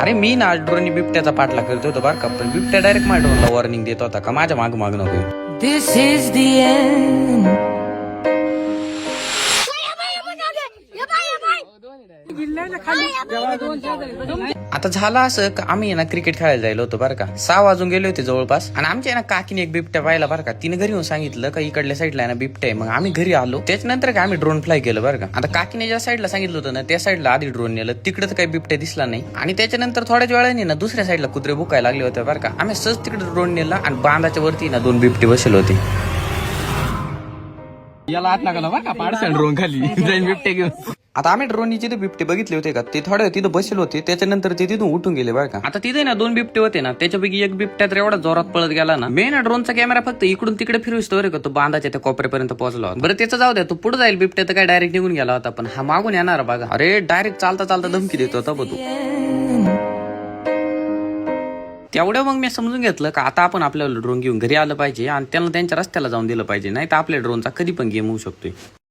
अरे मी ना ड्रोन बिबट्याचा पाठला करत होतो बरं का, पण बिबट्या डायरेक्ट माझ्या ड्रोनला वॉर्निंग देत होता का माझ्या माग माग नको. This is the end. आता झालं असं का आम्ही ना क्रिकेट खेळायला जायला होतो बरं का, 6 वाजून गेले होते जवळपास, आणि आमच्या ना काकीने एक बिबट्या पाहिला बरं का. तिने घरी येऊन सांगितलं का इकडल्या साईडला ना बिबट्या आहे. मग आम्ही घरी आलो, त्याच्यानंतर काय आम्ही ड्रोन फ्लाय केलं बरं का. आता काकीने ज्या साईडला सांगितलं होतं ना त्या साईडला आधी ड्रोन नेलं, तिकडे तर काही बिबट्या दिसला नाही. आणि त्याच्यानंतर थोड्याच वेळाने ना दुसऱ्या साईडला कुत्रे भुकायला लागले होते बरं का. आम्ही सहज तिकडे ड्रोन नेला आणि बांधाच्या वरती ना 2 बिबटे बसले होते. याला हात लागला बरं का, पाडसाल ड्रोन खाली जाईन बिबटे घेऊन. आता आम्ही ड्रोनचे जिथे बिबटे बघितले होते का, ते थोडे तिथं बसले होते, त्याच्यानंतर ते तिथून उठून गेले बरं का. आता तिथे ना 2 बिबटे होते ना, त्याच्यापैकी एक बिबट्या तर एवढा जोरात पळत गेला ना, मेन ड्रोनचा कॅमेरा फक्त इकडून तिकडे फिरविस्तो बरं का, तो बांधाच्या त्या कोपऱ्यापर्यंत पोहोचला होता. बरं त्याचं जाऊ द्या, तो पुढे जाईल बिबट्या तर काय डायरेक्ट निघून गेला होता, पण हा मागून येणार बघा, अरे डायरेक्ट चालता चालता धमकी देतो होता बघ. तेवढं मग मी समजून घेतलं का आता आपण आपल्याला ड्रोन घेऊन घरी आलं पाहिजे आणि त्यांना त्यांच्या रस्त्याला जाऊन दिलं पाहिजे, नाही तर आपल्या ड्रोनचा कधी पण गेम होऊ शकतोय.